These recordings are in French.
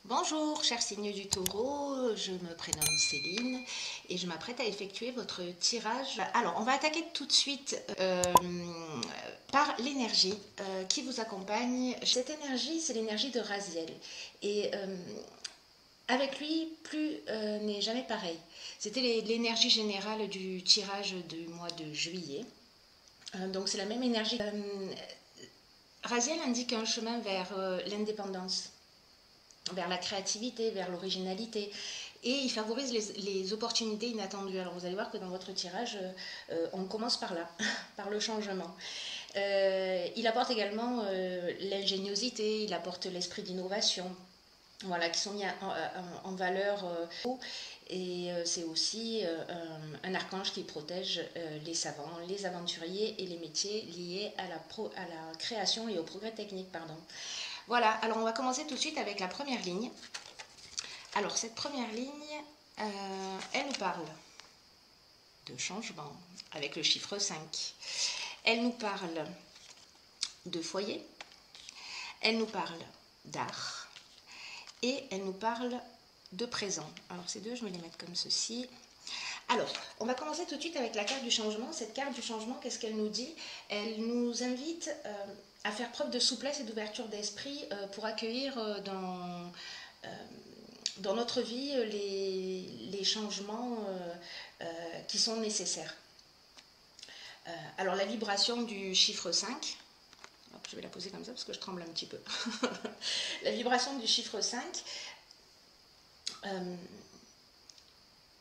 Bonjour, cher signe du Taureau, je me prénomme Céline et je m'apprête à effectuer votre tirage. Alors, on va attaquer tout de suite par l'énergie qui vous accompagne. Cette énergie, c'est l'énergie de Raziel. Et avec lui, plus n'est jamais pareil. C'était l'énergie générale du tirage du mois de juillet. Donc, c'est la même énergie. Raziel indique un chemin vers l'indépendance, vers la créativité, vers l'originalité. Et il favorise les opportunités inattendues. Alors vous allez voir que dans votre tirage, on commence par là, par le changement. Il apporte également l'ingéniosité, il apporte l'esprit d'innovation, voilà, qui sont mis en valeur. Et c'est aussi un archange qui protège les savants, les aventuriers et les métiers liés à la création et au progrès technique. Voilà, alors on va commencer tout de suite avec la première ligne. Alors cette première ligne, elle nous parle de changement avec le chiffre 5. Elle nous parle de foyer, elle nous parle d'art et elle nous parle de présent. Alors ces deux, je vais les mettre comme ceci. Alors, on va commencer tout de suite avec la carte du changement. Cette carte du changement, qu'est-ce qu'elle nous dit? Elle nous invite à faire preuve de souplesse et d'ouverture d'esprit pour accueillir dans notre vie les changements qui sont nécessaires. Alors, la vibration du chiffre 5, je vais la poser comme ça parce que je tremble un petit peu. La vibration du chiffre 5,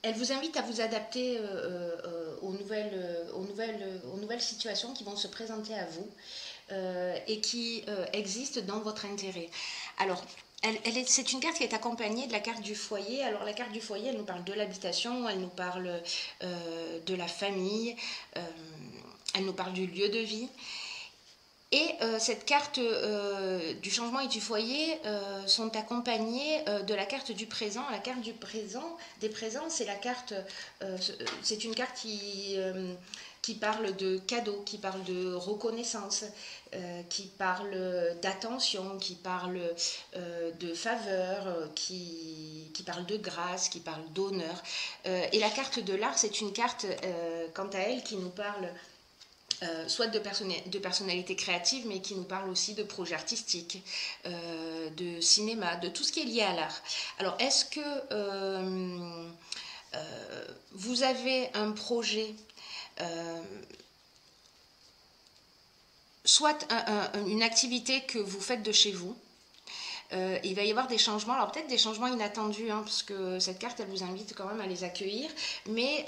elle vous invite à vous adapter aux nouvelles situations qui vont se présenter à vous et qui existent dans votre intérêt. Alors, c'est une carte qui est accompagnée de la carte du foyer. Alors, la carte du foyer, elle nous parle de l'habitation, elle nous parle de la famille, elle nous parle du lieu de vie. Et cette carte du changement et du foyer sont accompagnées de la carte du présent. La carte du présent, des présents, c'est la carte, c'est une carte qui parle de cadeaux, qui parle de reconnaissance, qui parle d'attention, qui parle de faveur, qui parle de grâce, qui parle d'honneur. Et la carte de l'art, c'est une carte, quant à elle, qui nous parle soit de personnalité créative, mais qui nous parle aussi de projets artistiques, de cinéma, de tout ce qui est lié à l'art. Alors, est-ce que vous avez un projet, soit une activité que vous faites de chez vous? Il va y avoir des changements, alors peut-être des changements inattendus, parce que cette carte, elle vous invite quand même à les accueillir, mais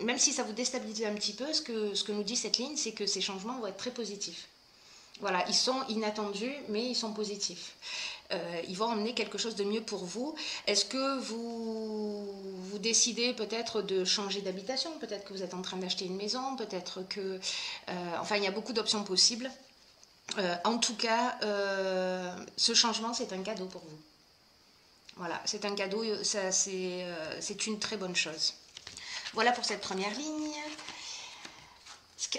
même si ça vous déstabilise un petit peu, ce que nous dit cette ligne, c'est que ces changements vont être très positifs. Voilà, ils sont inattendus, mais ils sont positifs. Ils vont emmener quelque chose de mieux pour vous. Est-ce que vous décidez peut-être de changer d'habitation? Peut-être que vous êtes en train d'acheter une maison, peut-être que... enfin, il y a beaucoup d'options possibles. En tout cas, ce changement, c'est un cadeau pour vous. Voilà, c'est un cadeau, c'est une très bonne chose. Voilà pour cette première ligne.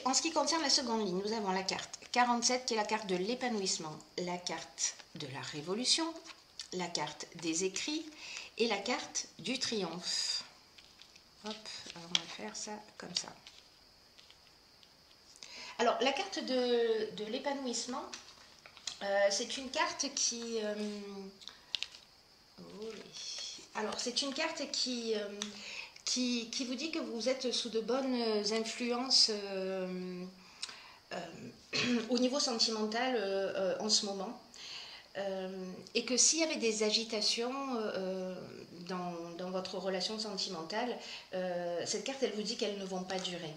En ce qui concerne la seconde ligne, nous avons la carte 47 qui est la carte de l'épanouissement, la carte de la révolution, la carte des écrits et la carte du triomphe. Hop, alors on va faire ça comme ça. Alors, la carte de l'épanouissement, c'est une carte qui... alors, c'est une carte qui vous dit que vous êtes sous de bonnes influences au niveau sentimental en ce moment. Et que s'il y avait des agitations dans votre relation sentimentale, cette carte, elle vous dit qu'elles ne vont pas durer.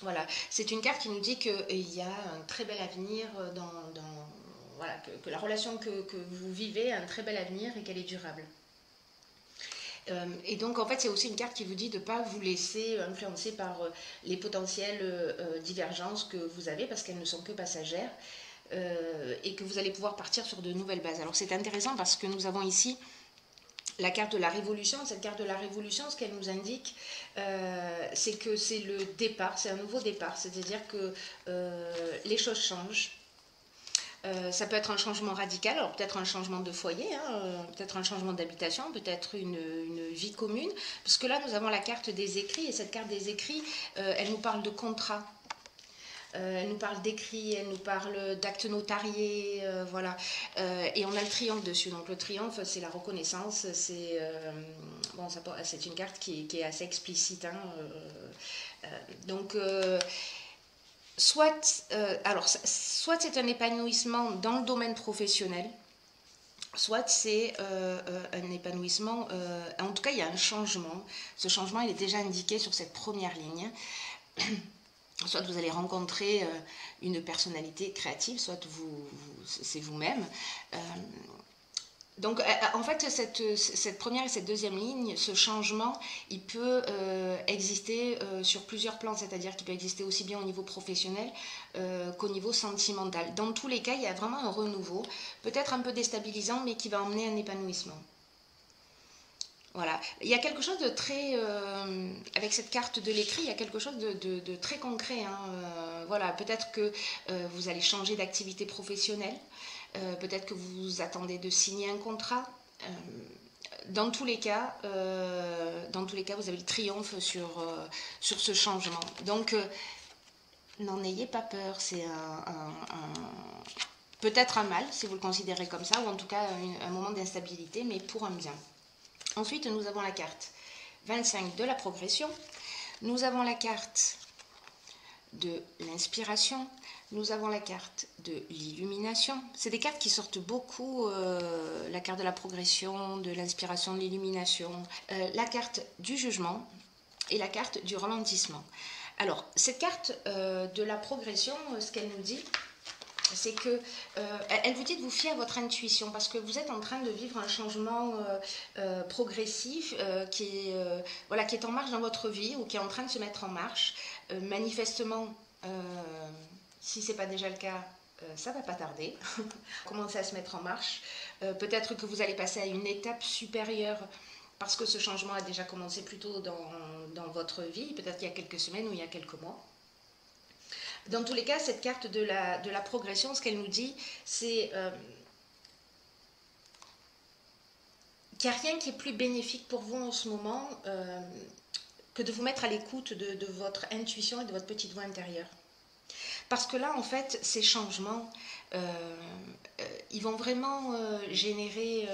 Voilà, c'est une carte qui nous dit qu'il y a un très bel avenir voilà, que la relation que vous vivez a un très bel avenir et qu'elle est durable. Et donc en fait c'est aussi une carte qui vous dit de ne pas vous laisser influencer par les potentielles divergences que vous avez parce qu'elles ne sont que passagères et que vous allez pouvoir partir sur de nouvelles bases. Alors c'est intéressant parce que nous avons ici la carte de la révolution. Cette carte de la révolution, ce qu'elle nous indique, c'est que c'est le départ, c'est un nouveau départ, c'est-à-dire que les choses changent. Ça peut être un changement radical, alors peut-être un changement de foyer, hein, peut-être un changement d'habitation, peut-être une vie commune, parce que là nous avons la carte des écrits, et cette carte des écrits, elle nous parle de contrat. Elle nous parle d'écrit, elle nous parle d'actes notariés, voilà. Et on a le triomphe dessus. Donc le triomphe, c'est la reconnaissance. Bon, c'est une carte qui est assez explicite. Hein, donc, soit c'est un épanouissement dans le domaine professionnel, soit c'est un épanouissement, en tout cas il y a un changement. Ce changement il est déjà indiqué sur cette première ligne. Soit vous allez rencontrer une personnalité créative, soit c'est vous-même. Donc en fait cette première et cette deuxième ligne, ce changement, il peut exister sur plusieurs plans, c'est-à-dire qu'il peut exister aussi bien au niveau professionnel qu'au niveau sentimental. Dans tous les cas, il y a vraiment un renouveau, peut-être un peu déstabilisant, mais qui va emmener un épanouissement. Voilà, il y a quelque chose de très, avec cette carte de l'écrit, il y a quelque chose de très concret. Hein. Voilà, peut-être que vous allez changer d'activité professionnelle, peut-être que vous attendez de signer un contrat. Dans tous les cas, vous avez le triomphe sur ce changement. Donc, n'en ayez pas peur, c'est peut-être un mal, si vous le considérez comme ça, ou en tout cas un moment d'instabilité, mais pour un bien. Ensuite, nous avons la carte 25 de la progression. Nous avons la carte de l'inspiration. Nous avons la carte de l'illumination. C'est des cartes qui sortent beaucoup, la carte de la progression, de l'inspiration, de l'illumination, la carte du jugement et la carte du ralentissement. Alors, cette carte de la progression, ce qu'elle nous dit, c'est que elle vous dit de vous fier à votre intuition parce que vous êtes en train de vivre un changement progressif qui est en marche dans votre vie ou qui est en train de se mettre en marche. Manifestement, si ce n'est pas déjà le cas, ça ne va pas tarder. Commencer à se mettre en marche. Peut-être que vous allez passer à une étape supérieure parce que ce changement a déjà commencé plus tôt dans votre vie, peut-être il y a quelques semaines ou il y a quelques mois. Dans tous les cas, cette carte de la progression, ce qu'elle nous dit, c'est qu'il n'y a rien qui est plus bénéfique pour vous en ce moment que de vous mettre à l'écoute de votre intuition et de votre petite voix intérieure. Parce que là, en fait, ces changements, ils vont vraiment générer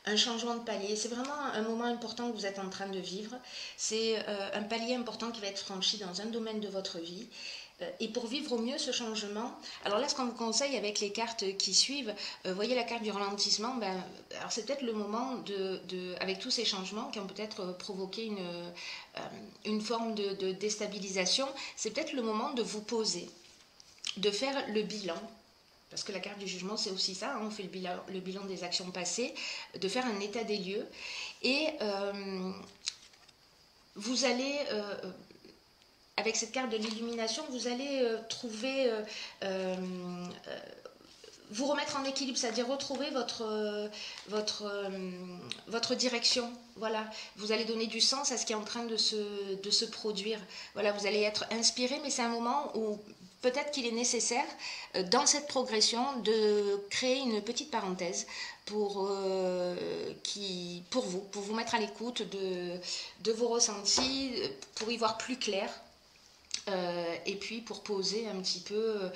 un changement de palier. C'est vraiment un moment important que vous êtes en train de vivre. C'est un palier important qui va être franchi dans un domaine de votre vie. Et pour vivre au mieux ce changement, alors là, ce qu'on vous conseille avec les cartes qui suivent, voyez la carte du ralentissement, alors c'est peut-être le moment avec tous ces changements qui ont peut-être provoqué une forme de déstabilisation, c'est peut-être le moment de vous poser, de faire le bilan. Parce que la carte du jugement, c'est aussi ça, hein, on fait le bilan des actions passées, de faire un état des lieux. Et vous allez, avec cette carte de l'illumination, vous allez trouver, vous remettre en équilibre, c'est-à-dire retrouver votre direction. Voilà, vous allez donner du sens à ce qui est en train de se produire. Voilà, vous allez être inspiré, mais c'est un moment où peut-être qu'il est nécessaire, dans cette progression, de créer une petite parenthèse pour vous mettre à l'écoute de vos ressentis, pour y voir plus clair. Et puis pour poser un petit peu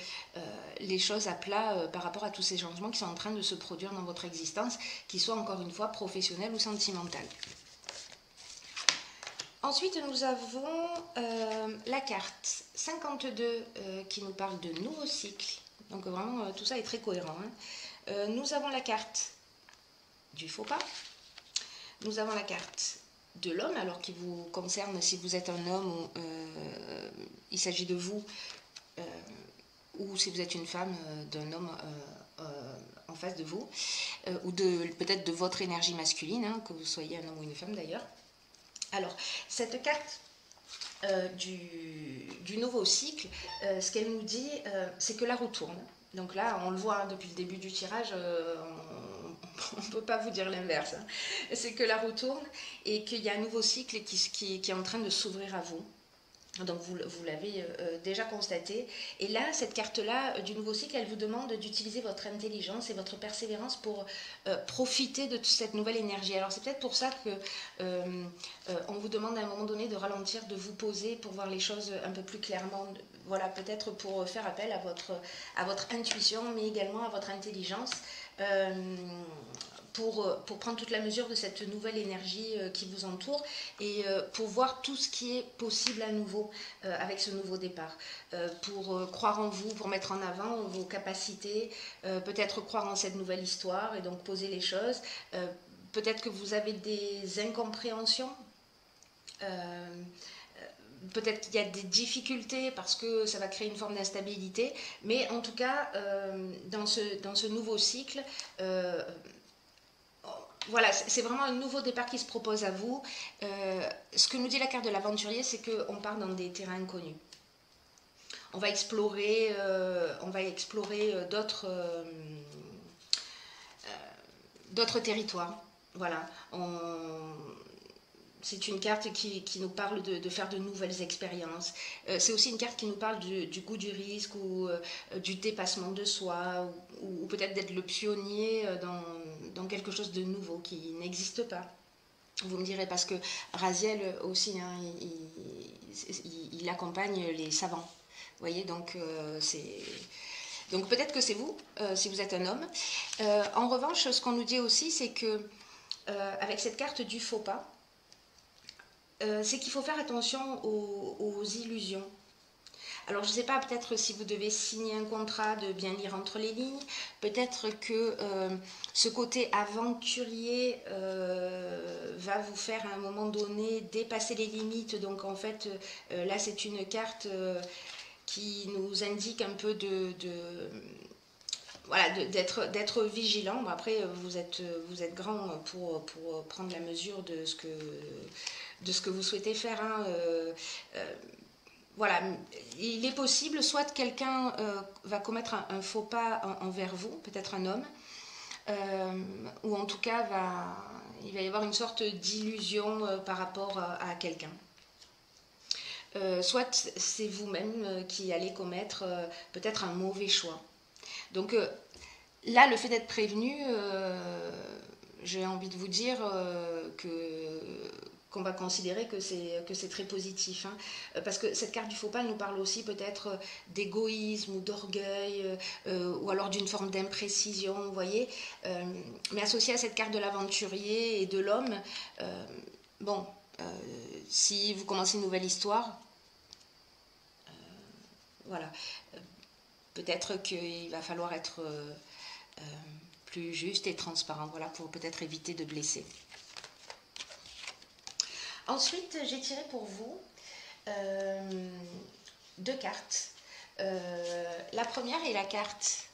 les choses à plat par rapport à tous ces changements qui sont en train de se produire dans votre existence, qu'ils soient encore une fois professionnels ou sentimentaux. Ensuite, nous avons la carte 52 qui nous parle de nouveau cycle. Donc vraiment, tout ça est très cohérent. Hein. Nous avons la carte du faux pas. Nous avons la carte de l'homme, alors qui vous concerne si vous êtes un homme ou il s'agit de vous, ou si vous êtes une femme, d'un homme en face de vous, ou peut-être de votre énergie masculine, hein, que vous soyez un homme ou une femme d'ailleurs. Alors, cette carte du nouveau cycle, ce qu'elle nous dit, c'est que la roue tourne. Donc là, on le voit hein, depuis le début du tirage, on ne peut pas vous dire l'inverse. Hein. C'est que la roue tourne et qu'il y a un nouveau cycle qui est en train de s'ouvrir à vous. Donc vous l'avez déjà constaté. Et là, cette carte-là du nouveau cycle, elle vous demande d'utiliser votre intelligence et votre persévérance pour profiter de toute cette nouvelle énergie. Alors c'est peut-être pour ça que on vous demande à un moment donné de ralentir, de vous poser pour voir les choses un peu plus clairement. Voilà, peut-être pour faire appel à votre intuition, mais également à votre intelligence. Pour prendre toute la mesure de cette nouvelle énergie qui vous entoure et pour voir tout ce qui est possible à nouveau avec ce nouveau départ. Pour croire en vous, pour mettre en avant vos capacités, peut-être croire en cette nouvelle histoire et donc poser les choses. Peut-être que vous avez des incompréhensions. Peut-être qu'il y a des difficultés parce que ça va créer une forme d'instabilité, mais en tout cas, dans ce nouveau cycle, voilà, c'est vraiment un nouveau départ qui se propose à vous. Ce que nous dit la carte de l'aventurier, c'est qu'on part dans des terrains inconnus. On va explorer, d'autres territoires. Voilà. C'est une carte qui nous parle de faire de nouvelles expériences. C'est aussi une carte qui nous parle du goût du risque ou du dépassement de soi ou peut-être d'être le pionnier dans quelque chose de nouveau qui n'existe pas. Vous me direz, parce que Raziel aussi, hein, il accompagne les savants. Vous voyez, donc donc peut-être que c'est vous, si vous êtes un homme. En revanche, ce qu'on nous dit aussi, c'est que avec cette carte du faux pas, c'est qu'il faut faire attention aux illusions. Alors je ne sais pas, peut-être si vous devez signer un contrat, de bien lire entre les lignes, peut-être que ce côté aventurier va vous faire à un moment donné dépasser les limites. Donc en fait, là c'est une carte qui nous indique un peu voilà, d'être vigilant. Bon, après, vous êtes grand pour prendre la mesure de ce que vous souhaitez faire. Hein. Voilà, il est possible, soit quelqu'un va commettre un faux pas envers vous, peut-être un homme, ou en tout cas il va y avoir une sorte d'illusion par rapport à quelqu'un. Soit c'est vous-même qui allez commettre peut-être un mauvais choix. Donc là, le fait d'être prévenu, j'ai envie de vous dire qu'on va considérer que c'est très positif. Hein. Parce que cette carte du faux pas nous parle aussi peut-être d'égoïsme ou d'orgueil, ou alors d'une forme d'imprécision, vous voyez. Mais associé à cette carte de l'aventurier et de l'homme, bon, si vous commencez une nouvelle histoire, voilà, peut-être qu'il va falloir être plus juste et transparent, voilà, pour peut-être éviter de blesser. Ensuite, j'ai tiré pour vous deux cartes. La première est la carte.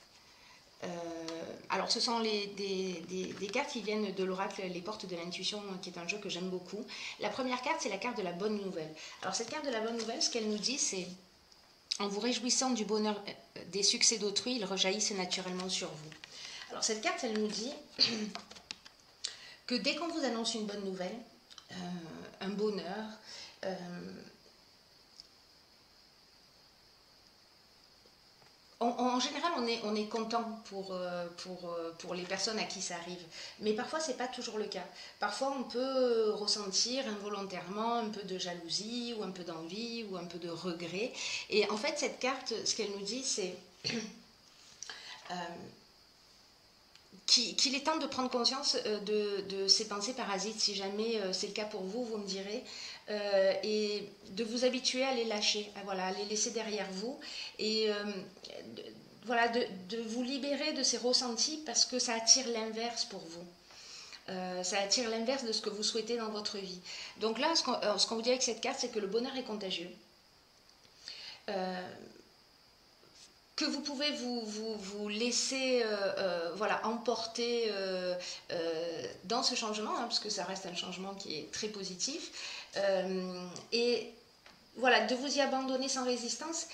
Alors, ce sont des cartes qui viennent de l'oracle Les Portes de l'Intuition, qui est un jeu que j'aime beaucoup. La première carte, c'est la carte de la bonne nouvelle. Alors, cette carte de la bonne nouvelle, ce qu'elle nous dit, c'est: en vous réjouissant du bonheur des succès d'autrui, ils rejaillissent naturellement sur vous. Alors, cette carte, elle nous dit que dès qu'on vous annonce une bonne nouvelle, un bonheur, en général, on est content pour les personnes à qui ça arrive. Mais parfois, ce n'est pas toujours le cas. Parfois, on peut ressentir involontairement un peu de jalousie, ou un peu d'envie, ou un peu de regret. Et en fait, cette carte, ce qu'elle nous dit, c'est qu'il est temps de prendre conscience de ces pensées parasites. Si jamais c'est le cas pour vous, vous me direz. Et de vous habituer à les lâcher, à les laisser derrière vous. Et voilà, de vous libérer de ces ressentis, parce que ça attire l'inverse pour vous. Ça attire l'inverse de ce que vous souhaitez dans votre vie. Donc là, ce qu'on vous dit avec cette carte, c'est que le bonheur est contagieux. Que vous pouvez vous laisser emporter dans ce changement, hein, parce que ça reste un changement qui est très positif, et voilà, de vous y abandonner sans résistance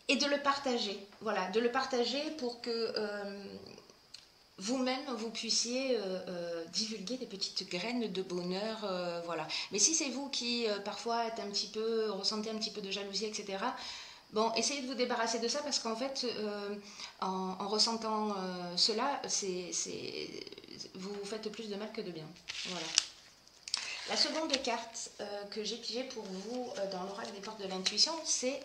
et de le partager, voilà, de le partager pour que vous-même, vous puissiez divulguer des petites graines de bonheur, voilà. Mais si c'est vous qui, parfois, êtes un petit peu, ressentez un petit peu de jalousie, etc., bon, essayez de vous débarrasser de ça parce qu'en fait, en ressentant cela, vous vous faites plus de mal que de bien. Voilà. La seconde carte que j'ai pigée pour vous dans l'oracle des portes de l'intuition, c'est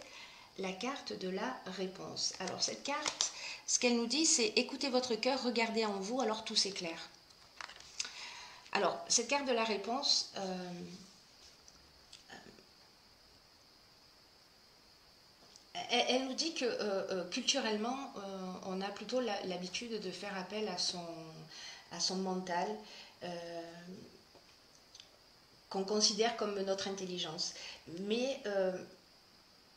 la carte de la réponse. Alors cette carte, ce qu'elle nous dit, c'est écoutez votre cœur, regardez en vous, alors tout s'éclaire. Alors cette carte de la réponse, elle nous dit que culturellement, on a plutôt l'habitude de faire appel à son mental, qu'on considère comme notre intelligence. Mais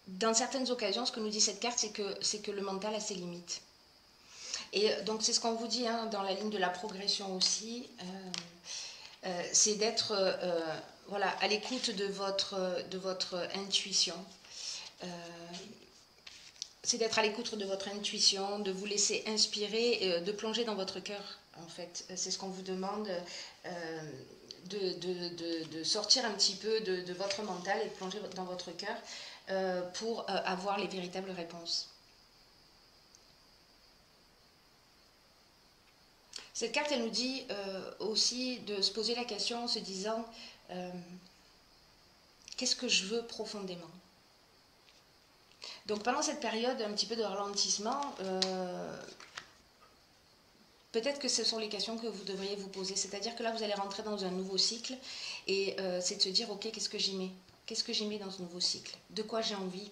dans certaines occasions, ce que nous dit cette carte, c'est que le mental a ses limites. Et donc c'est ce qu'on vous dit hein, dans la ligne de la progression aussi, c'est d'être voilà, à l'écoute de votre intuition. C'est d'être à l'écoute de votre intuition, de vous laisser inspirer, de plonger dans votre cœur, en fait. C'est ce qu'on vous demande, de sortir un petit peu de votre mental et de plonger dans votre cœur pour avoir les véritables réponses. Cette carte, elle nous dit aussi de se poser la question en se disant qu'est-ce que je veux profondément? Donc pendant cette période un petit peu de ralentissement, peut-être que ce sont les questions que vous devriez vous poser. C'est-à-dire que là, vous allez rentrer dans un nouveau cycle et c'est de se dire, ok, qu'est-ce que j'y mets? Qu'est-ce que j'y mets dans ce nouveau cycle? De quoi j'ai envie